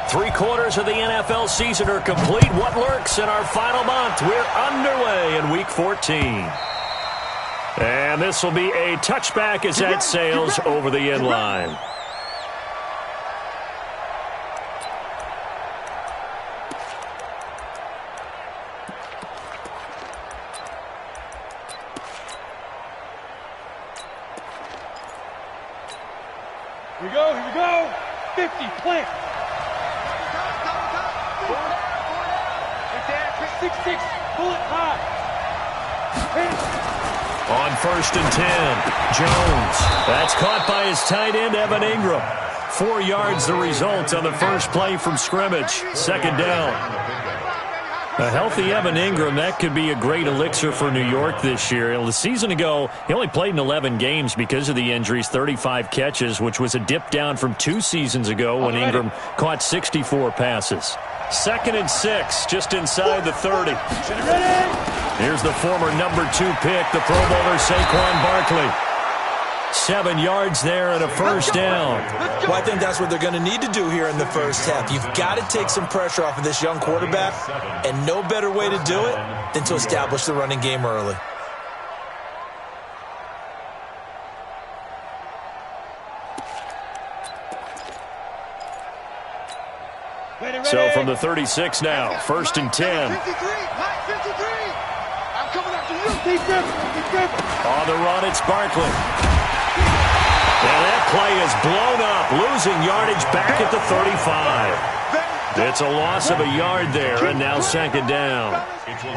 3/4 of the NFL season are complete. What lurks in our final month? We're underway in Week 14. And this will be a touchback as that sails over the end line. Here we go. 50, plant. 6-6, bullet high. On 1st and 10, Jones. That's caught by his tight end, Evan Ingram. 4 yards the result on the first play from scrimmage. 2nd down. A healthy Evan Ingram, that could be a great elixir for New York this year. A season ago, he only played in 11 games because of the injuries, 35 catches, which was a dip down from 2 seasons ago when Ingram caught 64 passes. 2nd and 6, just inside the 30. Here's the former number 2 pick, the Pro Bowler Saquon Barkley. 7 yards there and a first down. Well, I think that's what they're going to need to do here in the first half. You've got to take some pressure off of this young quarterback, and no better way to do it than to establish the running game early. So from the 36 now, 1st and 10. 53. I'm coming after you. On the run, it's Barkley. And that play is blown up, losing yardage back at the 35. It's a loss of a yard there, and now 2nd down.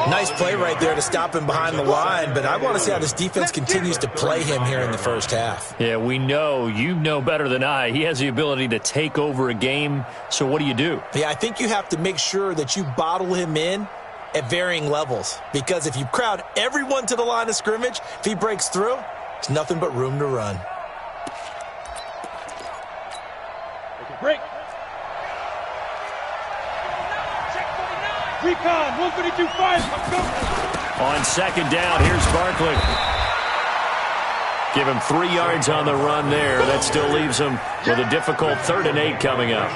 Nice play right there to stop him behind the line, but I want to see how this defense continues to play him here in the first half. Yeah, we know, you know better than I, he has the ability to take over a game, so what do? Yeah, I think you have to make sure that you bottle him in at varying levels, because if you crowd everyone to the line of scrimmage, if he breaks through, there's nothing but room to run. Break. Recon, 132.5. On 2nd down, here's Barkley. Give him 3 yards on the run there. That still leaves him with a difficult 3rd and 8 coming up.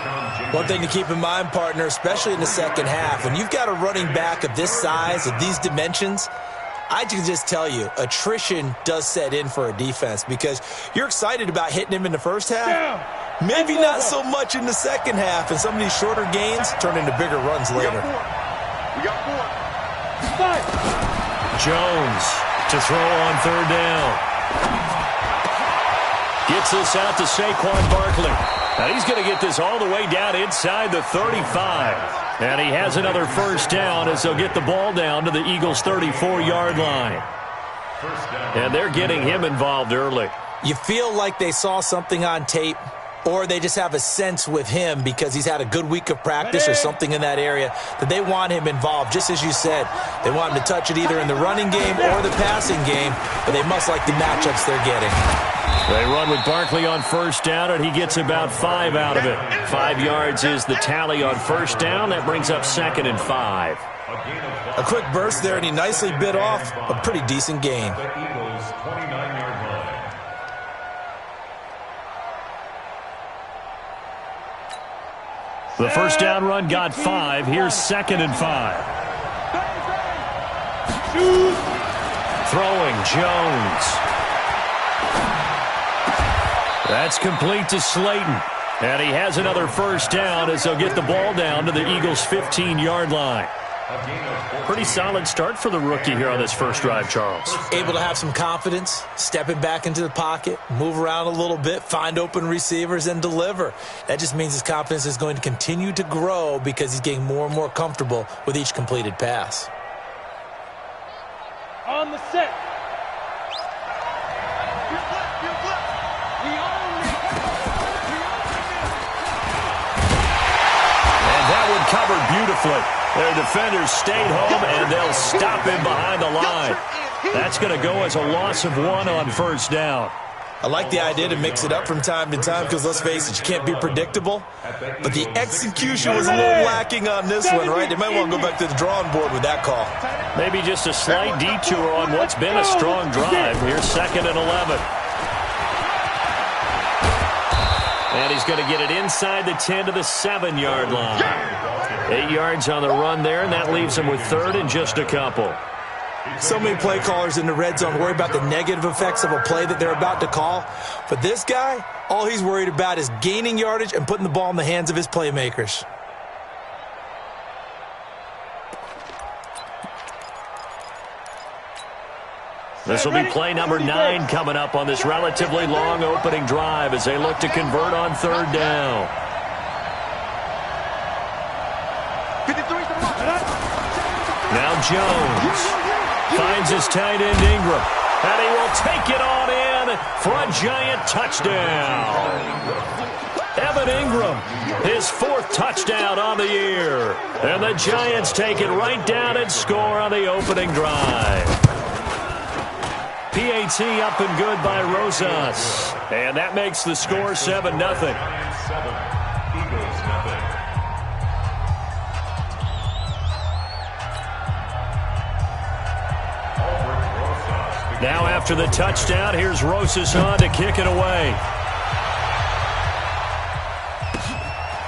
One thing to keep in mind, partner, especially in the second half, when you've got a running back of this size, of these dimensions, I can just tell you, attrition does set in for a defense because you're excited about hitting him in the first half. Maybe not so much in the second half, and some of these shorter gains turn into bigger runs later. We got 4. 5. Jones to throw on 3rd down. Gets this out to Saquon Barkley. Now he's going to get this all the way down inside the 35. And he has another first down as they'll get the ball down to the Eagles' 34-yard line. And they're getting him involved early. You feel like they saw something on tape, or they just have a sense with him because he's had a good week of practice or something in that area that they want him involved. Just as you said, they want him to touch it either in the running game or the passing game, but they must like the matchups they're getting. They run with Barkley on 1st down, and he gets about 5 out of it. 5 yards is the tally on 1st down. That brings up 2nd and 5. A quick burst there, and he nicely bit off a pretty decent gain. The first down run got 5. Here's 2nd and 5. Throwing, Jones. That's complete to Slayton. And he has another first down as they'll get the ball down to the Eagles' 15-yard line. Pretty solid start for the rookie here on this first drive, Charles. Able to have some confidence, stepping back into the pocket, move around a little bit, find open receivers, and deliver. That just means his confidence is going to continue to grow because he's getting more and more comfortable with each completed pass. On the set. And that one covered beautifully. Their defenders stayed home, and they'll stop him behind the line. That's going to go as a loss of 1 on 1st down. I like the idea to mix it up from time to time because, let's face it, you can't be predictable. But the execution was a little lacking on this one, right? They might want to go back to the drawing board with that call. Maybe just a slight detour on what's been a strong drive. Here's 2nd and 11. And he's going to get it inside the 10 to the 7-yard line. 8 yards on the run there, and that leaves him with third and just a couple. So many play callers in the red zone worry about the negative effects of a play that they're about to call. But this guy, all he's worried about is gaining yardage and putting the ball in the hands of his playmakers. This will be play number 9 coming up on this relatively long opening drive as they look to convert on third down. Now Jones finds his tight end Ingram, and he will take it on in for a giant touchdown. Evan Ingram, his 4th touchdown on the year. And the Giants take it right down and score on the opening drive. PAT up and good by Rosas. And that makes the score 7-0. Now after the touchdown, here's Rosas on to kick it away.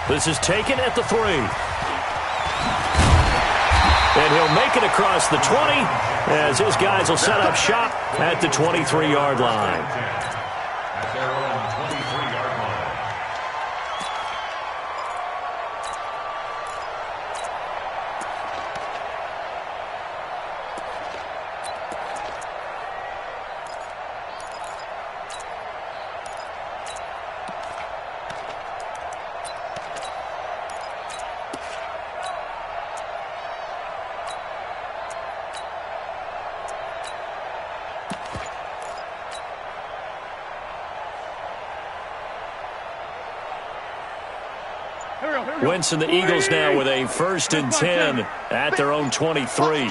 This is taken at the 3. And he'll make it across the 20 as his guys will set up shop at the 23-yard line. Wentz and the Eagles now with a 1st and 10 at their own 23.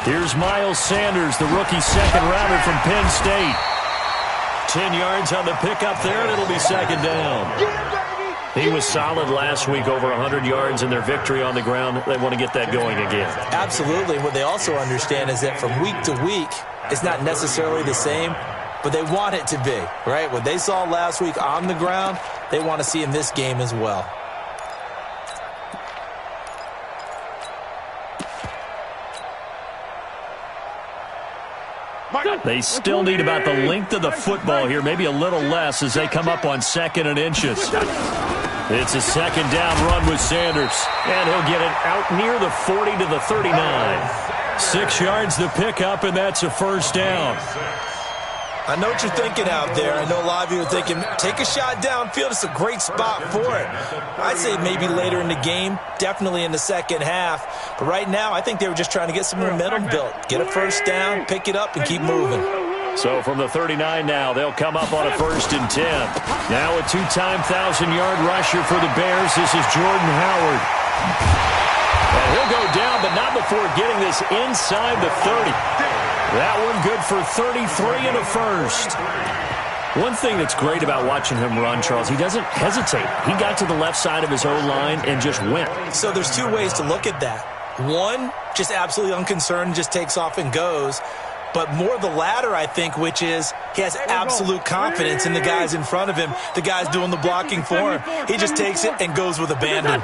Here's Miles Sanders, the rookie second-rounder from Penn State. 10 yards on the pickup there, and it'll be 2nd down. He was solid last week, over 100 yards in their victory on the ground. They want to get that going again. Absolutely. What they also understand is that from week to week, it's not necessarily the same, but they want it to be, right? What they saw last week on the ground, they want to see in this game as well. They still need about the length of the football here, maybe a little less as they come up on 2nd and inches. It's a 2nd down run with Sanders, and he'll get it out near the 40 to the 39. 6 yards the pickup, and that's a 1st down. I know what you're thinking out there. I know a lot of you are thinking, take a shot downfield. It's a great spot for it. I'd say maybe later in the game, definitely in the second half. But right now, I think they were just trying to get some momentum built. Get a 1st down, pick it up, and keep moving. So from the 39 now, they'll come up on a 1st and 10. Now a 2-time 1,000-yard rusher for the Bears. This is Jordan Howard. And he'll go down, but not before getting this inside the 30. That one good for 33 and a 1st. One thing that's great about watching him run, Charles, he doesn't hesitate. He got to the left side of his own line and just went. So there's 2 ways to look at that. One, just absolutely unconcerned, just takes off and goes. But more the latter, I think, which is he has absolute confidence in the guys in front of him, the guys doing the blocking for him. He just takes it and goes with abandon.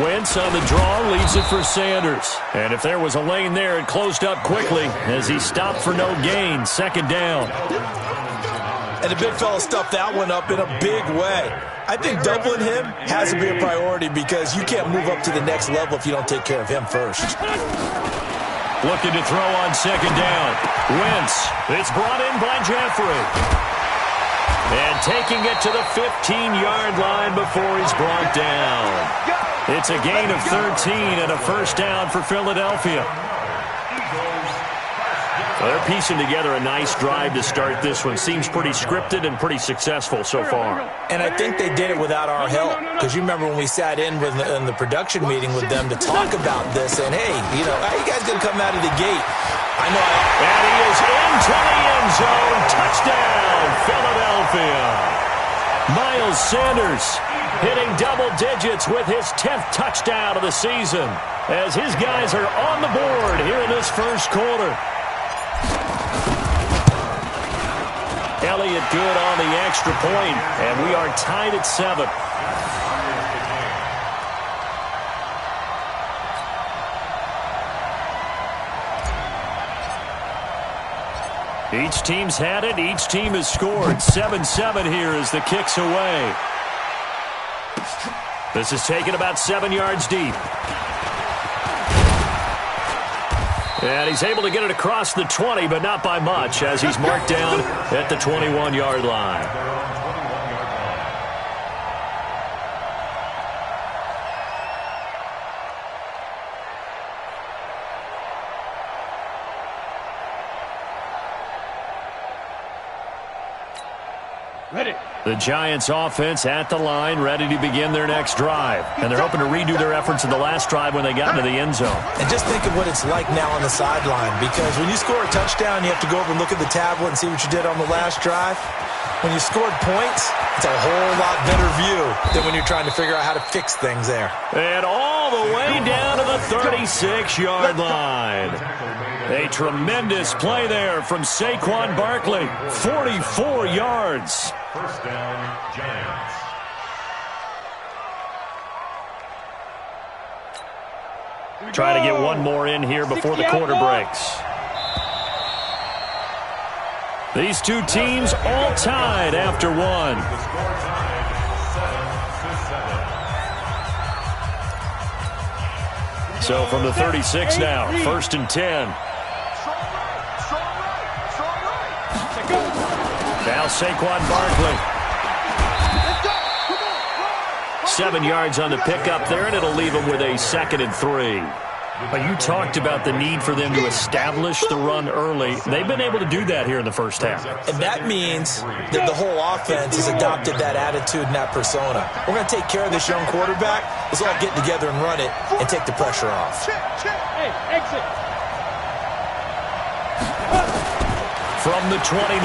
Wentz on the draw, leaves it for Sanders. And if there was a lane there, it closed up quickly as he stopped for no gain. 2nd down. And the big fella stuffed that one up in a big way. I think doubling him has to be a priority because you can't move up to the next level if you don't take care of him first. Looking to throw on 2nd down. Wentz, it's brought in by Jeffrey. And taking it to the 15-yard line before he's brought down. It's a gain of 13 and a 1st down for Philadelphia. Well, they're piecing together a nice drive to start this one. Seems pretty scripted and pretty successful so far. And I think they did it without our help. Because you remember when we sat in the production meeting with them to talk about this. And, hey, you know, how you guys going to come out of the gate? I know. And he is into the end zone. Touchdown, Philadelphia. Miles Sanders hitting double digits with his 10th touchdown of the season as his guys are on the board here in this 1st quarter. Elliott good on the extra point, and we are tied at 7. Each team's had it. Each team has scored. 7-7 here as the kick's away. This is taken about 7 yards deep. And he's able to get it across the 20, but not by much, as he's marked down at the 21-yard line. The Giants offense at the line, ready to begin their next drive. And they're hoping to redo their efforts in the last drive when they got into the end zone. And just think of what it's like now on the sideline, because when you score a touchdown, you have to go over and look at the tablet and see what you did on the last drive. When you scored points, it's a whole lot better view than when you're trying to figure out how to fix things there. And all the way down to the 36-yard line. A tremendous play there from Saquon Barkley. 44 yards. First down, Giants. Try to get one more in here before the quarter breaks. These two teams all tied after one. The score tied 7-7. So from the 36 now, 1st and 10. Now Saquon Barkley. 7 yards on the pickup there, and it'll leave him with a 2nd and 3. But you talked about the need for them to establish the run early. They've been able to do that here in the first half. And that means that the whole offense has adopted that attitude and that persona. We're going to take care of this young quarterback. Let's all get together and run it and take the pressure off. Hey, exit. From the 29,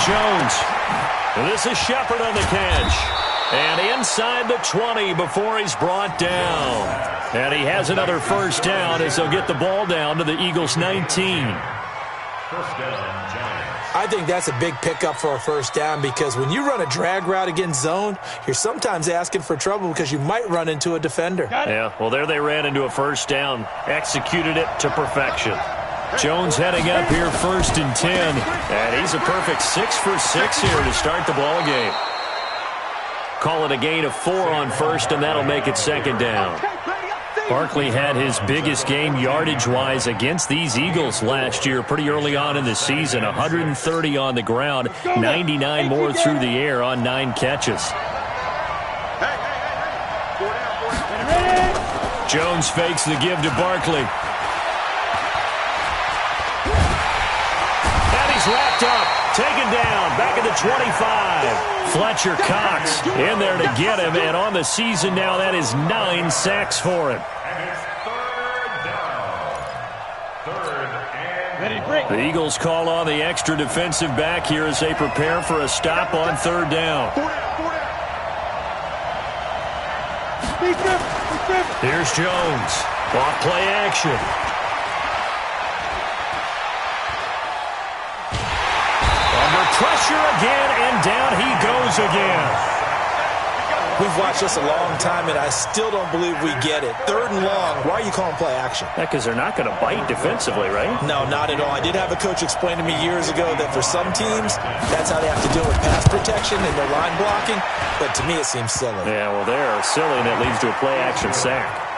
Jones. This is Shepard on the catch. And inside the 20 before he's brought down. And he has another first down as they'll get the ball down to the Eagles' 19. First down, Giants. I think that's a big pickup for a first down, because when you run a drag route against zone, you're sometimes asking for trouble because you might run into a defender. Yeah, well, there they ran into a first down. Executed it to perfection. Jones heading up here 1st and 10. And he's a perfect 6 for 6 here to start the ball game. Call it a gain of 4 on first, and that'll make it 2nd down. Barkley had his biggest game yardage-wise against these Eagles last year pretty early on in the season. 130 on the ground, 99 more through the air on 9 catches. Jones fakes the give to Barkley. And he's wrapped up, taken down, back at the 25. Fletcher Cox in there to get him, and on the season now, that is 9 sacks for him. And it's 3rd down. 3rd and The Eagles call on the extra defensive back here as they prepare for a stop on 3rd down. Here's Jones. Off play action. Under pressure again, and down he goes again. We've watched this a long time, and I still don't believe we get it. 3rd and long. Why are you calling play action? Yeah, because they're not going to bite defensively, right? No, not at all. I did have a coach explain to me years ago that for some teams, that's how they have to deal with pass protection and their line blocking. But to me, it seems silly. Yeah, well, they're silly, and it leads to a play-action sack.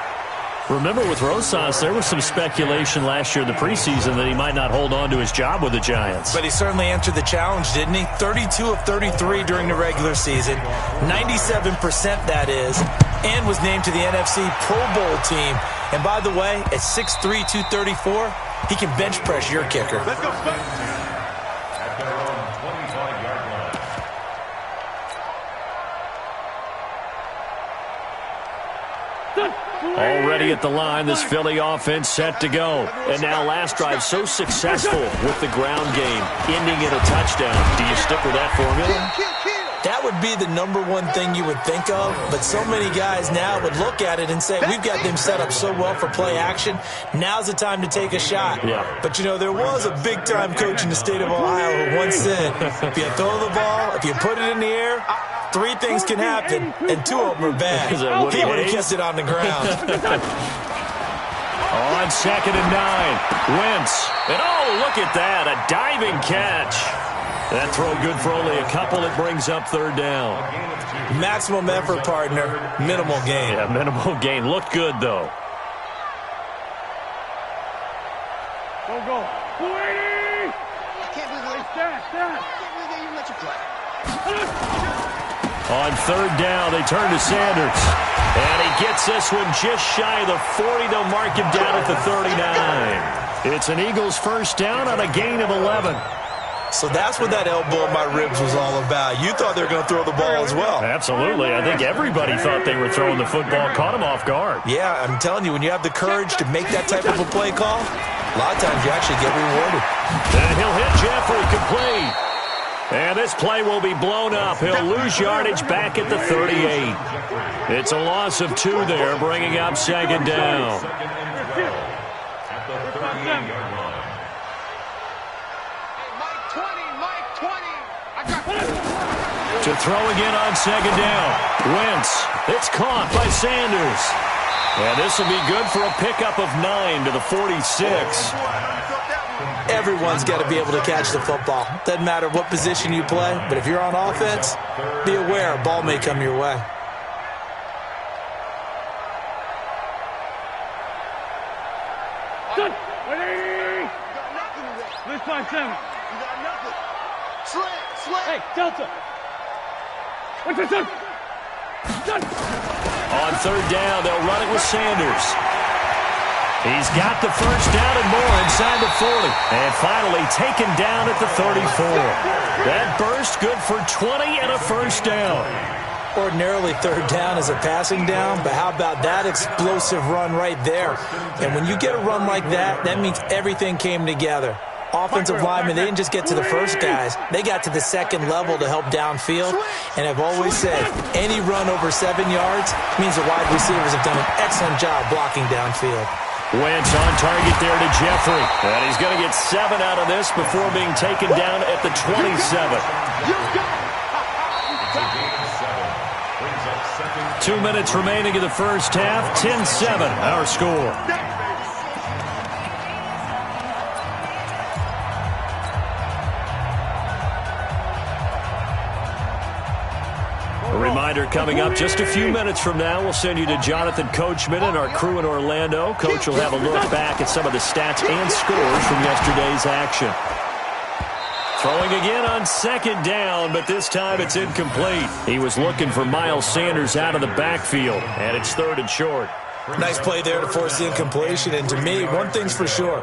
Remember, with Rosas, there was some speculation last year in the preseason that he might not hold on to his job with the Giants. But he certainly answered the challenge, didn't he? 32 of 33 during the regular season, 97% that is, and was named to the NFC Pro Bowl team. And by the way, at 6'3", 234, he can bench press your kicker. Let's go. At their own 25-yard line. Already at the line, this Philly offense set to go. And now last drive so successful with the ground game, ending in a touchdown. Do you stick with that formula? That would be the number one thing you would think of, but so many guys now would look at it and say, we've got them set up so well for play action, now's the time to take a shot. Yeah. But, you know, there was a big-time coach in the state of Ohio who once said, if you throw the ball, if you put it in the air, 3 things can happen, and 2 of them are bad. He would have kept it on the ground. On 2nd and 9, Wentz. And oh, look at that, a diving catch. That throw good for only a couple. It brings up 3rd down. Maximum effort, partner. Minimal gain. Yeah, minimal gain. Looked good, though. Go. 280! I can't believe it. I can't believe they even let you play. On 3rd down, they turn to Sanders. And he gets this one just shy of the 40. They'll mark him down at the 39. It's an Eagles first down on a gain of 11. So that's what that elbow in my ribs was all about. You thought they were going to throw the ball as well. Absolutely. I think everybody thought they were throwing the football, caught him off guard. Yeah, I'm telling you, when you have the courage to make that type of a play call, a lot of times you actually get rewarded. And he'll hit Jeffrey complete. And this play will be blown up. He'll lose yardage back at the 38. It's a loss of 2 there, bringing up 2nd down. At the 38-yard line. To throw again on 2nd down. Wentz. It's caught by Sanders. And this will be good for a pickup of 9 to the 46. Everyone's got to be able to catch the football. Doesn't matter what position you play, but if you're on offense, be aware a ball may come your way. Good. 180! Let's find 7. You got nothing. Slant. Hey, Delta. What's this one? On 3rd down, they'll run it with Sanders. He's got the first down and more inside the 40. And finally taken down at the 34. That burst good for 20 and a first down. Ordinarily, 3rd down is a passing down, but how about that explosive run right there? And when you get a run like that, that means everything came together. Offensive linemen, they didn't just get to the first guys. They got to the 2nd level to help downfield. And I've always said, any run over 7 yards means the wide receivers have done an excellent job blocking downfield. Wentz on target there to Jeffrey. And he's going to get 7 out of this before being taken down at the 27. 2 minutes remaining in the first half. 10-7, our score. A reminder coming up just a few minutes from now, we'll send you to Jonathan Coachman and our crew in Orlando. Coach will have a look back at some of the stats and scores from yesterday's action. Throwing again on 2nd down, but this time it's incomplete. He was looking for Miles Sanders out of the backfield, and it's 3rd and short. Nice play there to force the incompletion, and to me, one thing's for sure.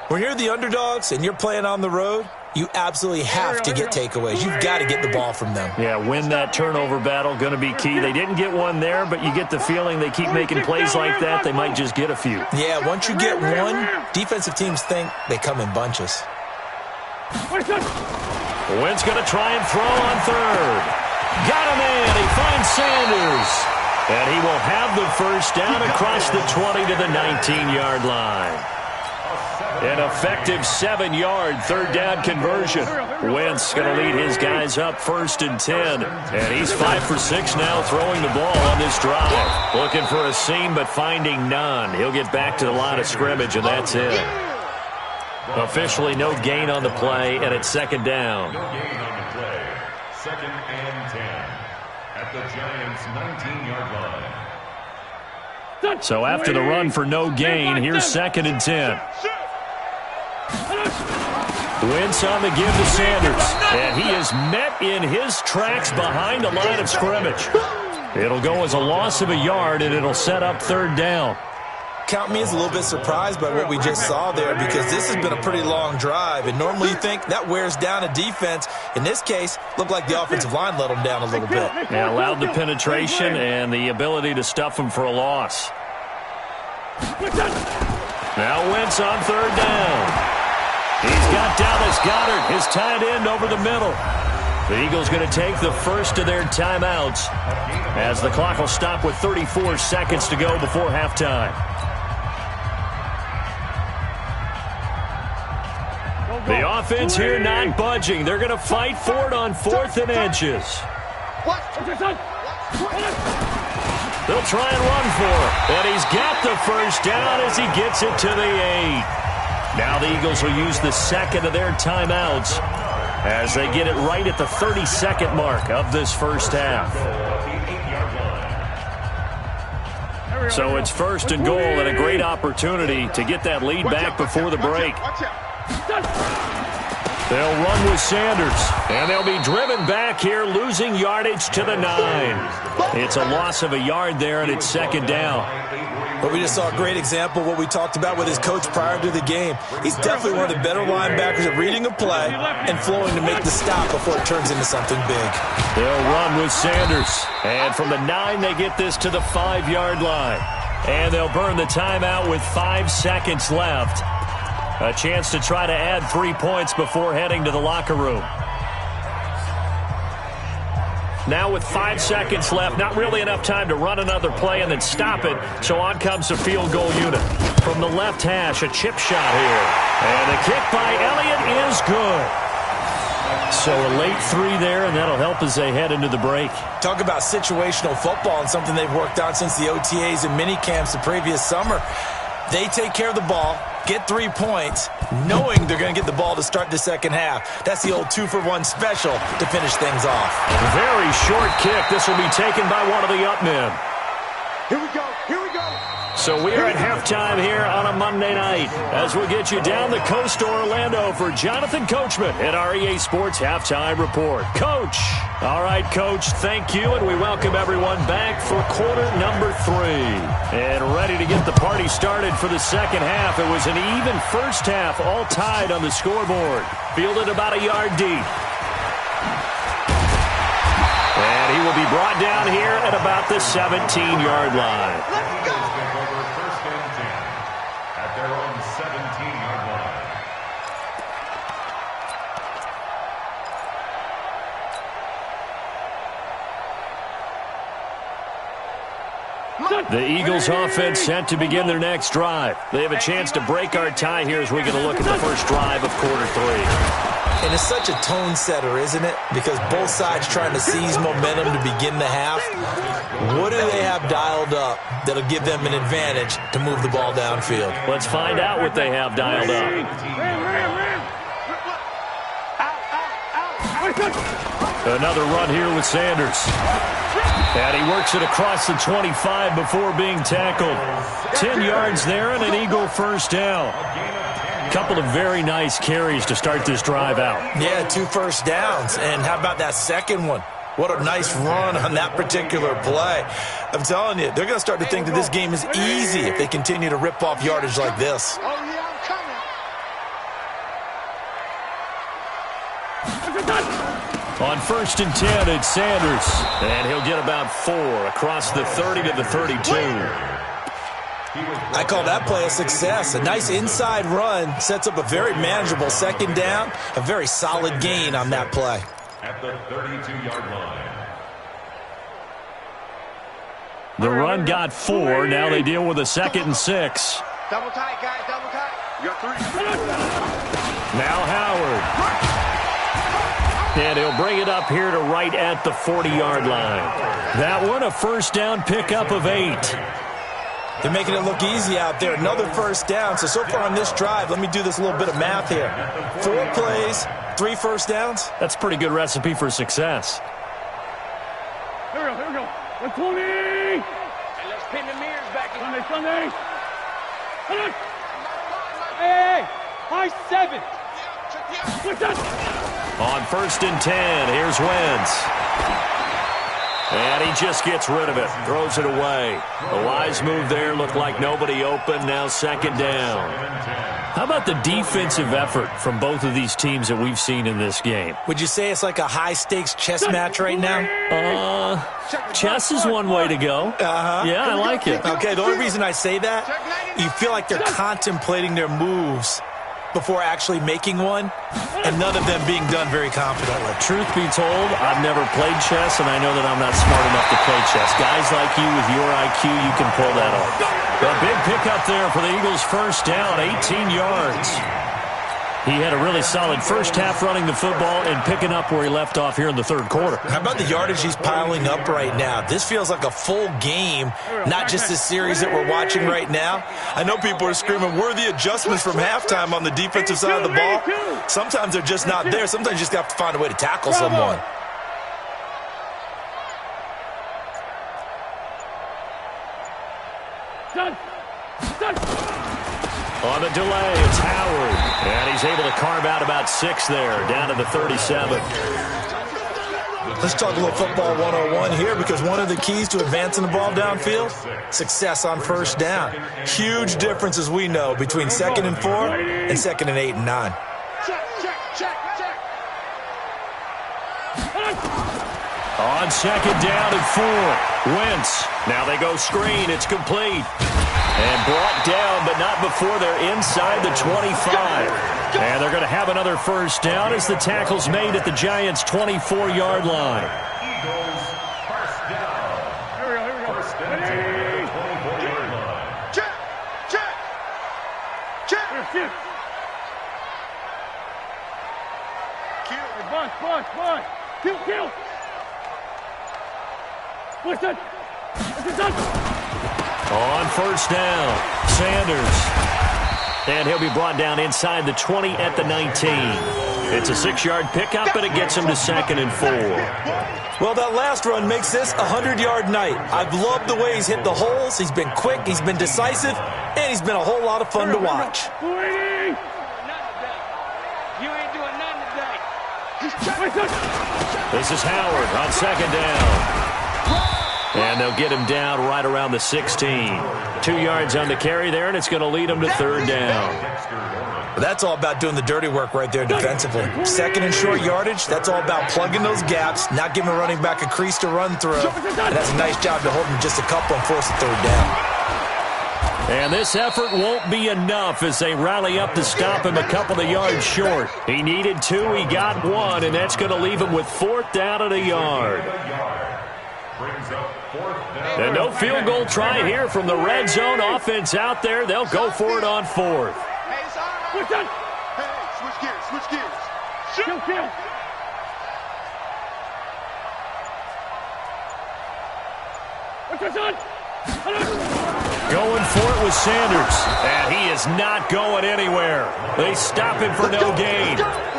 When you're the underdogs and you're playing on the road, you absolutely have to get takeaways. You've got to get the ball from them. Yeah, win that turnover battle, going to be key. They didn't get one there, but you get the feeling they keep making plays like that, they might just get a few. Yeah, once you get one, defensive teams think they come in bunches. Wentz going to try and throw on 3rd. Got him in. He finds Sanders. And he will have the first down across the 20 to the 19-yard line. An effective 7-yard 3rd down conversion. Wentz going to lead his guys up 1st and 10. And he's 5 for 6 now throwing the ball on this drive. Looking for a seam but finding none. He'll get back to the line of scrimmage, and that's it. Officially no gain on the play, and it's 2nd down. No gain on the play. 2nd and 10 at the Giants' 19-yard line. So after the run for no gain, here's 2nd and 10. Wentz on the give to Sanders. And he is met in his tracks behind the line of scrimmage. It'll go as a loss of a yard, and it'll set up 3rd down. Count me as a little bit surprised by what we just saw there, because this has been a pretty long drive, and normally you think that wears down a defense. In this case, looked like the offensive line let them down a little bit. Yeah, allowed the penetration and the ability to stuff them for a loss. Now Wentz on 3rd down. He's got Dallas Goedert, his tight end, over the middle. The Eagles going to take the first of their timeouts as the clock will stop with 34 seconds to go before halftime. The offense here not budging. They're going to fight for it on 4th and inches. They'll try and run for it. And he's got the first down as he gets it to the 8. Now the Eagles will use the second of their timeouts as they get it right at the 30-second mark of this first half. So it's 1st and goal and a great opportunity to get that lead back before the break. They'll run with Sanders, and they'll be driven back here, losing yardage to the 9. It's a loss of a yard there, and it's 2nd down. But we just saw a great example of what we talked about with his coach prior to the game. He's definitely one of the better linebackers at reading a play and flowing to make the stop before it turns into something big. They'll run with Sanders, and from the 9, they get this to the 5-yard line. And they'll burn the timeout with 5 seconds left. A chance to try to add 3 points before heading to the locker room. Now with 5 seconds left, not really enough time to run another play and then stop it. So on comes the field goal unit. From the left hash, a chip shot here. And the kick by Elliott is good. So a late 3 there, and that'll help as they head into the break. Talk about situational football and something they've worked on since the OTAs and mini camps the previous summer. They take care of the ball, get 3 points, knowing they're going to get the ball to start the second half. That's the old 2-for-1 special to finish things off. Very short kick. This will be taken by one of the up men. Here we go. Here we go. So we are at halftime here on a Monday night as we'll get you down the coast to Orlando for Jonathan Coachman at our EA Sports Halftime Report. Coach. All right, Coach, thank you, and we welcome everyone back for quarter number 3. And ready to get the party started for the second half. It was an even first half, all tied on the scoreboard. Fielded about a yard deep. And he will be brought down here at about the 17-yard line. Let's go. The Eagles offense set to begin their next drive. They have a chance to break our tie here as we get a look at the first drive of quarter 3. And it's such a tone setter, isn't it? Because both sides trying to seize momentum to begin the half. What do they have dialed up that'll give them an advantage to move the ball downfield? Let's find out what they have dialed up. Another run here with Sanders. And he works it across the 25 before being tackled. 10 yards there and an Eagle first down. Couple of very nice carries to start this drive out. Yeah, 2 first downs. And how about that second one? What a nice run on that particular play. I'm telling you, they're going to start to think that this game is easy if they continue to rip off yardage like this. On 1st and 10, it's Sanders. And he'll get about 4 across the 30 to the 32. I call that play a success. A nice inside run sets up a very manageable second down. A very solid gain on that play. At the 32-yard line. The run got 4. Now they deal with a 2nd and 6. Double tight, guys. Double tight. You got 3. Now Howard. And he'll bring it up here to right at the 40-yard line. That one, a first down pickup of 8. They're making it look easy out there. Another first down. So far on this drive, let me do this little bit of math here. 4 plays, 3 first downs. That's a pretty good recipe for success. Here we go. Here we go. 120. Hey, let's pin the mirrors back in. Sunday. Hey, high 7. What's that? On 1st and 10, here's Wentz. And he just gets rid of it, throws it away. A wise move there, looked like nobody open, now 2nd down. How about the defensive effort from both of these teams that we've seen in this game? Would you say it's like a high-stakes chess match right now? Chess is one way to go. Yeah, I like it. Okay, the only reason I say that, you feel like they're contemplating their moves before actually making one, and none of them being done very confidently. Truth be told, I've never played chess, and I know that I'm not smart enough to play chess. Guys like you with your IQ, you can pull that off. A big pickup there for the Eagles' first down, 18 yards. He had a really solid first half running the football and picking up where he left off here in the third quarter. How about the yardage he's piling up right now? This feels like a full game, not just this series that we're watching right now. I know people are screaming, where are the adjustments from halftime on the defensive side of the ball? Sometimes they're just not there. Sometimes you just have to find a way to tackle someone. On the delay, it's Howard. And he's able to carve out about 6 there, down to the 37. Let's talk a little football 101 here, because one of the keys to advancing the ball downfield, success on first down. Huge difference, as we know, between 2nd and 4 and 2nd and 8 and 9. On 2nd down and 4, Wentz. Now they go screen. It's complete. And brought down, but not before they're inside the 25. And they're going to have another first down as the tackle's made at the Giants' 24-yard line. Eagles first down. Here we go. First and 10 at the 24-yard line. Check. Bunch. Kill. Push it. It's done. On first down, Sanders. And he'll be brought down inside the 20 at the 19. It's a 6-yard pickup, and it gets him to 2nd and 4. Well, that last run makes this a 100-yard night. I've loved the way he's hit the holes. He's been quick, he's been decisive, and he's been a whole lot of fun to watch. You ain't doing nothing today. This is Howard on 2nd down. And they'll get him down right around the 16. 2 yards on the carry there, and it's going to lead him to 3rd down. That's all about doing the dirty work right there defensively. 2nd and short yardage, that's all about plugging those gaps, not giving a running back a crease to run through. And that's a nice job to hold him just a couple and force a 3rd down. And this effort won't be enough as they rally up to stop him a couple of yards short. He needed 2, he got 1, and that's going to leave him with 4th down and a yard. And no field goal try here from the red zone offense out there. They'll go for it on 4th. Switch gears. Kill. What's this on? Going for it with Sanders. And he is not going anywhere. They stop him for no gain.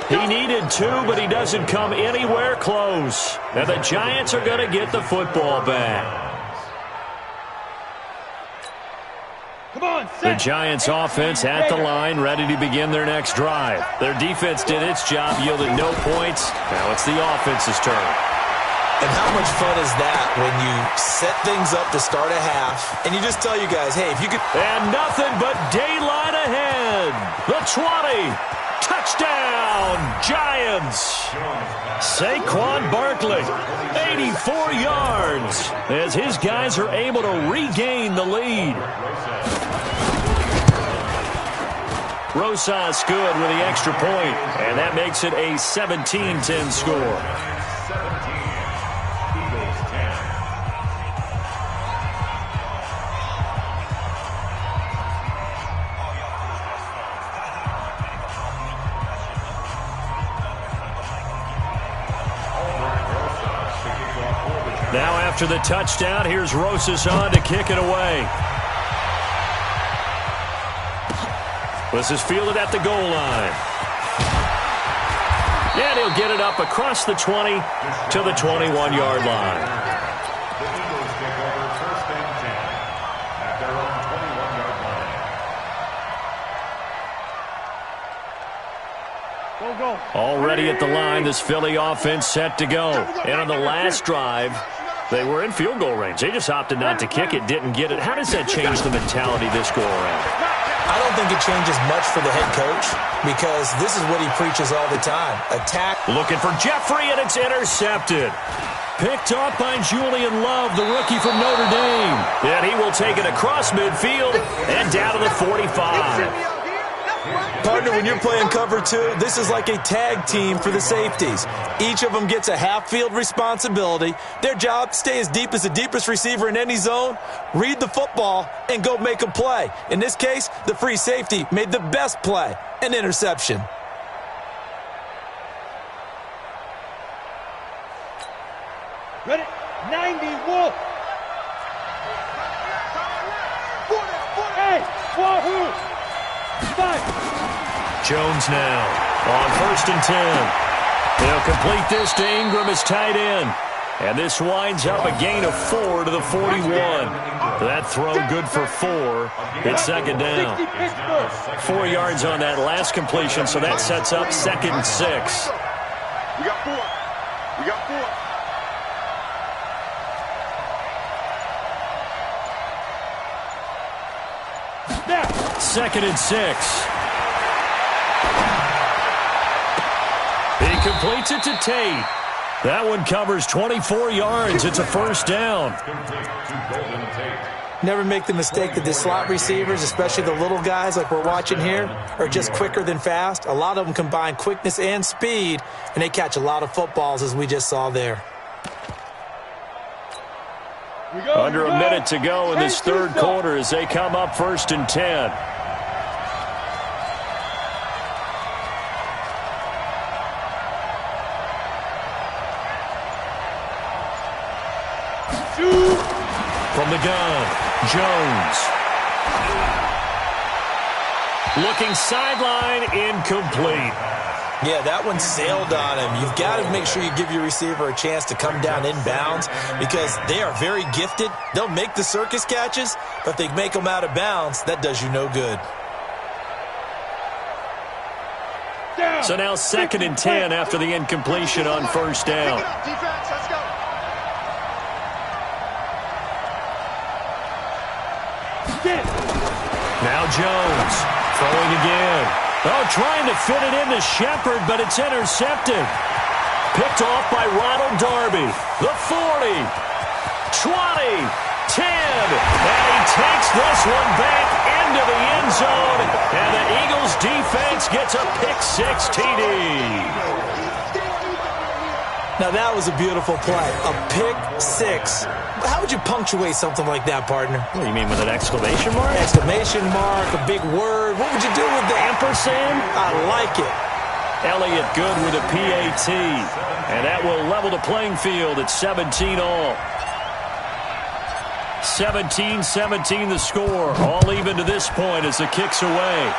He needed 2, but he doesn't come anywhere close. And the Giants are going to get the football back. The Giants offense at the line, ready to begin their next drive. Their defense did its job, yielded no points. Now it's the offense's turn. And how much fun is that when you set things up to start a half, and you just tell you guys, hey, if you could... And nothing but daylight ahead. The 20. Touchdown, Giants. Saquon Barkley, 84 yards, as his guys are able to regain the lead. Rosas good with the extra point, and that makes it a 17-10 score. 17, Eagles 10. Now after the touchdown, here's Rosas on to kick it away. This is fielded at the goal line. And he'll get it up across the 20 to the 21-yard line. The Eagles take over 1st and 10 at their own 21-yard line. Go. Already at the line, this Philly offense set to go. And on the last drive, they were in field goal range. They just opted not to kick it, didn't get it. How does that change the mentality this go around? I don't think it changes much for the head coach, because this is what he preaches all the time. Attack. Looking for Jeffrey, and it's intercepted. Picked off by Julian Love, the rookie from Notre Dame. And he will take it across midfield and down to the 45. Partner, when you're playing cover two, this is like a tag team for the safeties. Each of them gets a half-field responsibility. Their job, stay as deep as the deepest receiver in any zone, read the football, and go make a play. In this case, the free safety made the best play, an interception. Ready? 90, Wolf. Hey, Wahoo! 5. Jones now on 1st and 10. They'll complete this to Ingram as tight end. And this winds up a gain of 4 to the 41. That throw good for 4. It's 2nd down. 4 yards on that last completion, so that sets up 2nd and 6. We got 4. We got 4. 2nd and 6. He completes it to Tate. That one covers 24 yards. It's a 1st down. Never make the mistake that the slot receivers, especially the little guys like we're watching here, are just quicker than fast. A lot of them combine quickness and speed, and they catch a lot of footballs, as we just saw there. Under a minute to go in this 3rd quarter as they come up 1st and 10. From the gun, Jones. Looking sideline, incomplete. Yeah, that one sailed on him. You've got to make sure you give your receiver a chance to come down inbounds because they are very gifted. They'll make the circus catches, but if they make them out of bounds, that does you no good. So now 2nd and 10 after the incompletion on 1st down. Defense, let's go. Now Jones throwing again. Oh, trying to fit it into Shepard, but it's intercepted. Picked off by Ronald Darby. The 40, 20, 10. And he takes this one back into the end zone. And the Eagles defense gets a pick-6 TD. Now, that was a beautiful play. A pick-6. How would you punctuate something like that, partner? What do you mean, with an exclamation mark? Exclamation mark, a big word. What would you do with that? Ampersand? I like it. Elliott good with a PAT. And that will level the playing field at 17 all. 17-17 the score. All even to this point as the kick's away.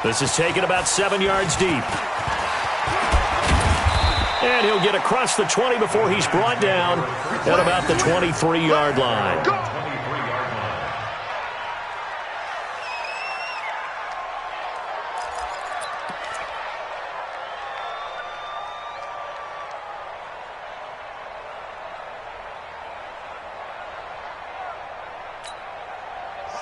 This is taken about 7 yards deep. And he'll get across the 20 before he's brought down at about the 23-yard line.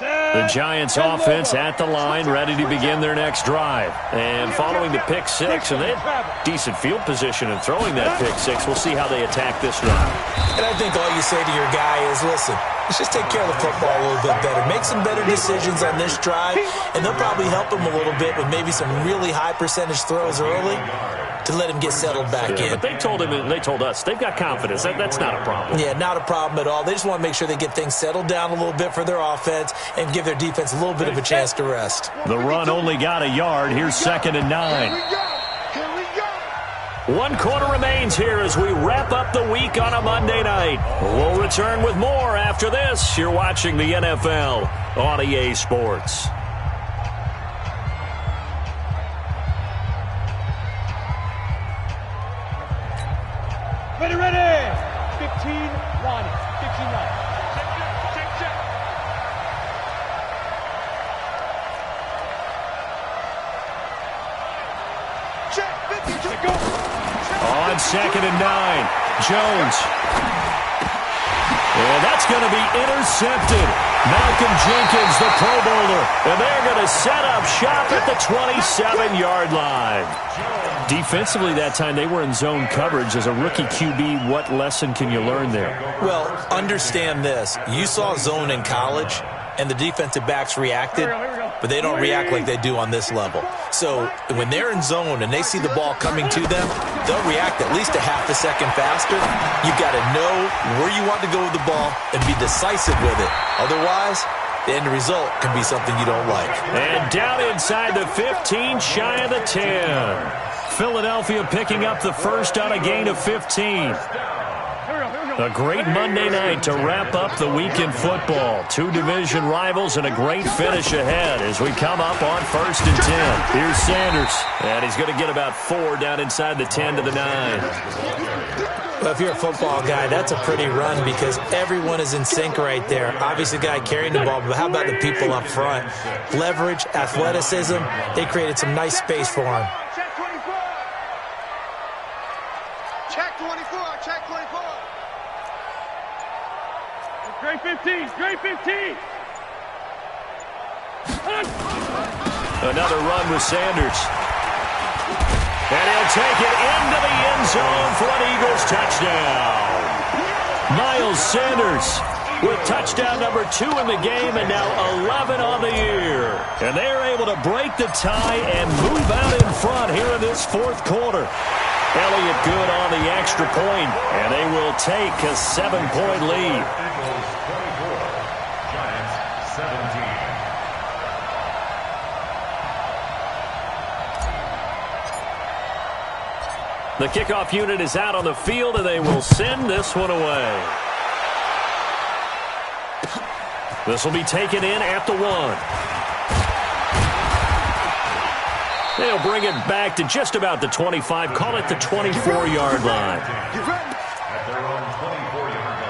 The Giants offense at the line, ready to begin their next drive. And following the pick-6, and they had decent field position in throwing that pick-6. We'll see how they attack this drive. And I think all you say to your guy is, listen, let's just take care of the football a little bit better. Make some better decisions on this drive, and they'll probably help him a little bit with maybe some really high percentage throws early to let him get settled back in. But they told him, and they told us, they've got confidence. That's not a problem. Yeah, not a problem at all. They just want to make sure they get things settled down a little bit for their offense and give their defense a little bit of a chance to rest. The run only got a yard. Here's 2nd and 9. Here we go. 1 quarter remains here as we wrap up the week on a Monday night. We'll return with more after this. You're watching the NFL on EA Sports. Ready, ready. 15, 1. 15, 1. Check. Check, 50, Go. On 2nd and 9, Jones. And that's going to be intercepted. Malcolm Jenkins, the Pro Bowler. And they're going to set up shop at the 27-yard line. Defensively that time, they were in zone coverage. As a rookie QB, what lesson can you learn there? Well, understand this. You saw zone in college, and the defensive backs reacted. but they don't react like they do on this level. So when they're in zone and they see the ball coming to them, they'll react at least a half a second faster. You've got to know where you want to go with the ball and be decisive with it. Otherwise, the end result can be something you don't like. And down inside the 15, shy of the 10. Philadelphia picking up the first on a gain of 15. A great Monday night to wrap up the week in football. Two division rivals and a great finish ahead as we come up on 1st and 10. Here's Sanders, and he's going to get about 4 down inside the 10 to the 9. Well, if you're a football guy, that's a pretty run because everyone is in sync right there. Obviously, the guy carrying the ball, but how about the people up front? Leverage, athleticism, they created some nice space for him. Check 24. Check 24. Great 15. Great 15. Another run with Sanders. And he'll take it into the end zone for an Eagles touchdown. Miles Sanders with touchdown number 2 in the game and now 11 on the year. And they're able to break the tie and move out in front here in this 4th quarter. Elliott good on the extra point, and they will take a 7-point lead. Eagles 24, Giants 17. The kickoff unit is out on the field, and they will send this one away. This will be taken in at the 1. They'll bring it back to just about the 25, call it the 24-yard line. At their own 24-yard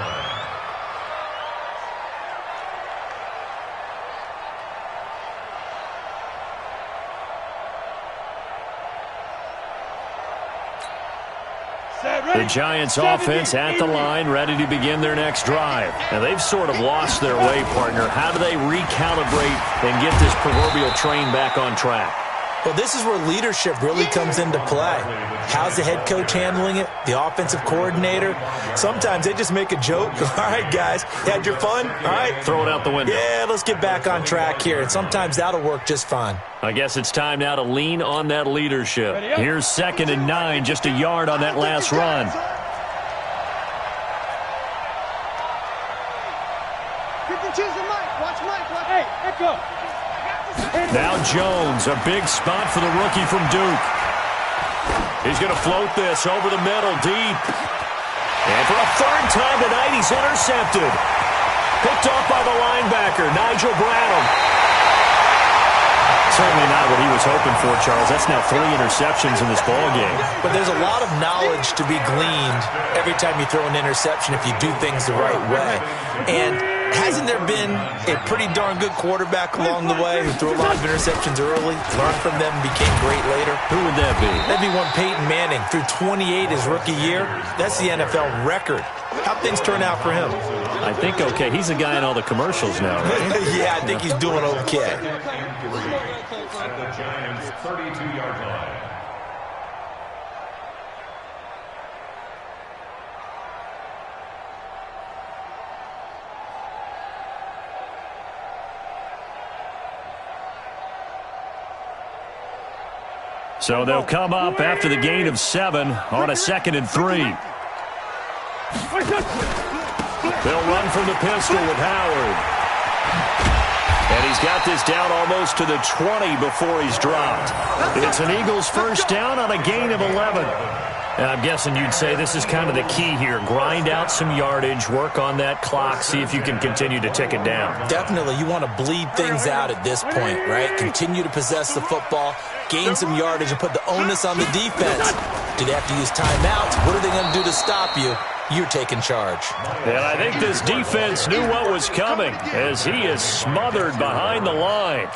line. The Giants offense at the line, ready to begin their next drive. And they've sort of lost their way, partner. How do they recalibrate and get this proverbial train back on track? Well, this is where leadership really comes into play. How's the head coach handling it? The offensive coordinator? Sometimes they just make a joke. All right, guys, you had your fun? All right. Throw it out the window. Yeah, let's get back on track here. And sometimes that'll work just fine. I guess it's time now to lean on that leadership. Here's 2nd and 9, just a yard on that last run. Watch Mike. Hey, echo. Now Jones, a big spot for the rookie from Duke. He's going to float this over the middle, deep. And for a 3rd time tonight, he's intercepted. Picked off by the linebacker, Nigel Bradham. Certainly not what he was hoping for, Charles. That's now 3 interceptions in this ballgame. But there's a lot of knowledge to be gleaned every time you throw an interception if you do things the right way. And hasn't there been a pretty darn good quarterback along the way who threw a lot of interceptions early, learned from them, and became great later? Who would that be? That'd be one Peyton Manning. Threw 28 his rookie year. That's the NFL record. How'd things turn out for him? I think okay. He's a guy in all the commercials now, right? Yeah, I think he's doing okay. At the Giants' 32-yard line. So they'll come up after the gain of 7 on a 2nd and 3. They'll run from the pistol with Howard. And he's got this down almost to the 20 before he's dropped. It's an Eagles first down on a gain of 11. And I'm guessing you'd say this is kind of the key here. Grind out some yardage, work on that clock, see if you can continue to tick it down. Definitely. You want to bleed things out at this point, right? Continue to possess the football, gain some yardage, and put the onus on the defense. Do they have to use timeouts? What are they going to do to stop you? You're taking charge. And I think this defense knew what was coming as he is smothered behind the line.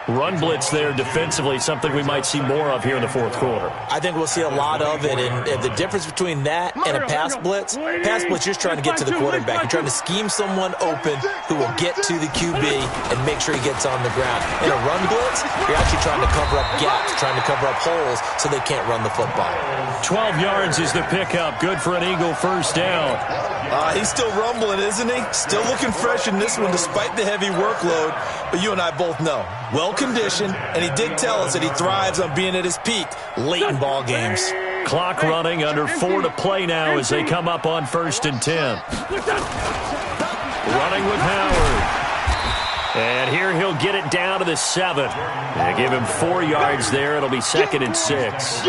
Run blitz there defensively, something we might see more of here in the 4th quarter. I think we'll see a lot of it, and the difference between that and a pass blitz, you're just trying to get to the quarterback. You're trying to scheme someone open who will get to the QB and make sure he gets on the ground. In a run blitz, you're actually trying to cover up gaps, trying to cover up holes so they can't run the football. 12 yards is the pickup. Good for an Eagle first down. He's still rumbling, isn't he? Still looking fresh in this one despite the heavy workload. But you and I both know, well-conditioned, and he did tell us that he thrives on being at his peak late in ball games. Clock running, under 4 to play now as they come up on 1st and 10. Running with Howard. And here he'll get it down to the 7. They give him 4 yards there. It'll be 2nd and 6.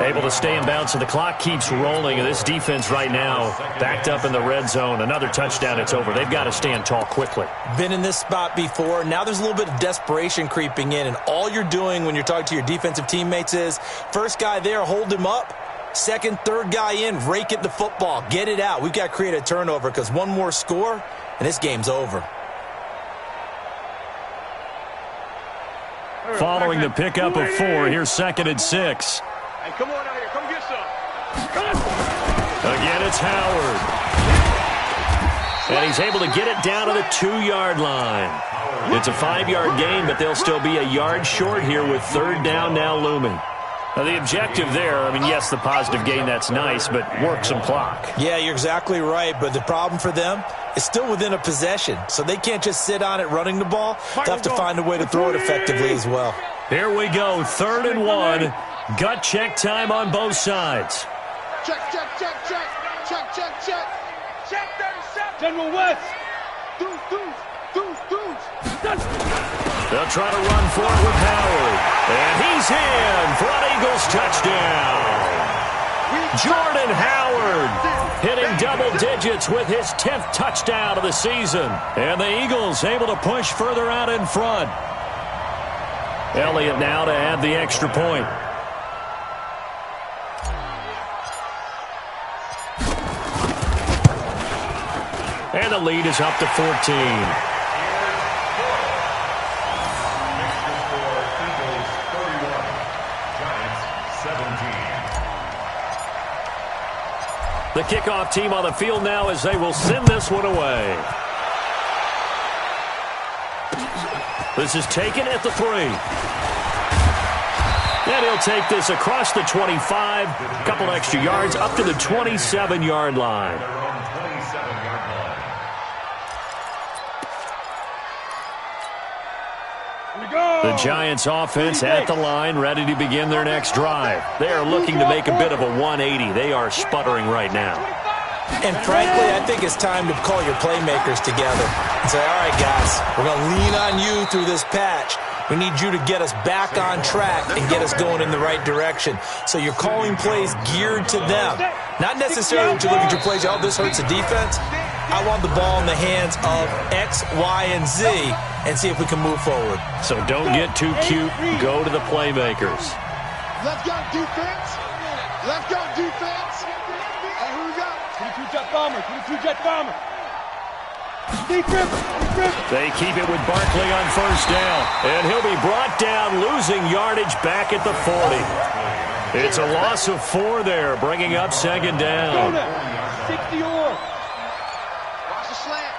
Able to stay in bounds, so the clock keeps rolling. And this defense right now backed up in the red zone. Another touchdown, it's over. They've got to stand tall quickly. Been in this spot before. Now there's a little bit of desperation creeping in. And all you're doing when you're talking to your defensive teammates is, first guy there, hold him up. Second, third guy in, rake it the football. Get it out. We've got to create a turnover because one more score, and this game's over. Following the pickup of 4, here's 2nd and 6. Hey, come on out here. Come get some. Again, it's Howard. And he's able to get it down to the 2-yard line. It's a 5-yard gain, but they'll still be a yard short here with 3rd down now looming. Now, the objective there, I mean, yes, the positive gain, that's nice, but work some clock. Yeah, you're exactly right, but the problem for them is still within a possession, so they can't just sit on it running the ball. They'll have to find a way to throw it effectively as well. Here we go, 3rd and 1. Gut check time on both sides. Check, check, check, check. Check, check, check. Check 37. General West. Deuce. They'll try to run for it with Howard. And he's in for an Eagles touchdown. Jordan Howard hitting double digits with his 10th touchdown of the season. And the Eagles able to push further out in front. Elliott now to add the extra point. And the lead is up to 14. The kickoff team on the field now as they will send this one away. This is taken at the 3. And he'll take this across the 25, a couple extra yards, up to the 27-yard line. The Giants offense at the line, ready to begin their next drive. They are looking to make a bit of a 180. They are sputtering right now. And frankly, I think it's time to call your playmakers together and say, all right, guys, we're going to lean on you through this patch. We need you to get us back on track and get us going in the right direction. So you're calling plays geared to them. Not necessarily that you look at your plays, oh, this hurts the defense. I want the ball in the hands of X, Y, and Z and see if we can move forward. So don't get too cute. Go to the playmakers. Let's go defense. Let's go defense. Hey, who we got? 22 jet bomber. 22 jet bomber. Deep rip. They keep it with Barkley on 1st down. And he'll be brought down, losing yardage back at the 40. It's a loss of 4 there, bringing up 2nd down. 60 or. Watch the slant.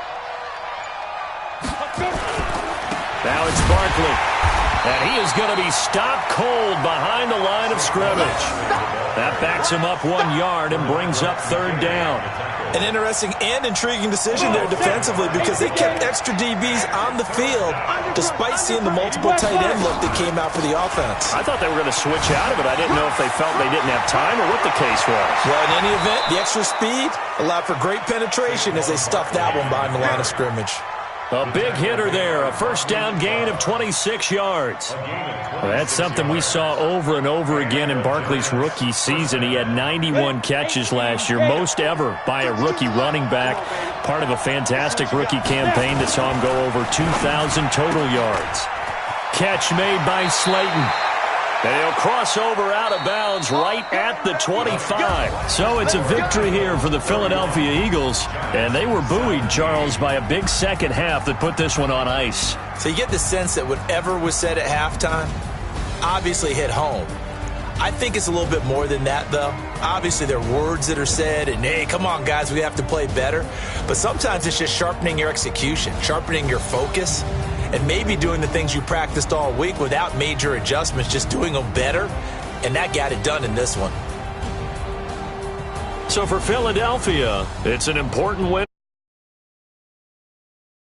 Now it's Barkley. And he is going to be stopped cold behind the line of scrimmage. That backs him up 1 yard and brings up 3rd down. An interesting and intriguing decision there defensively because they kept extra DBs on the field despite seeing the multiple tight end look that came out for the offense. I thought they were going to switch out of it. I didn't know if they felt they didn't have time or what the case was. Well, in any event, the extra speed allowed for great penetration as they stuffed that one behind the line of scrimmage. A big hitter there, a 1st down gain of 26 yards. Well, that's something we saw over and over again in Barkley's rookie season. He had 91 catches last year, most ever by a rookie running back. Part of a fantastic rookie campaign that saw him go over 2,000 total yards. Catch made by Slayton. And he'll cross over out of bounds right at the 25. So it's a victory here for the Philadelphia Eagles. And they were buoyed, Charles, by a big second half that put this one on ice. So you get the sense that whatever was said at halftime obviously hit home. I think it's a little bit more than that, though. Obviously, there are words that are said, and, hey, come on, guys, we have to play better. But sometimes it's just sharpening your execution, sharpening your focus, and maybe doing the things you practiced all week without major adjustments, just doing them better. And that got it done in this one. So for Philadelphia, it's an important win.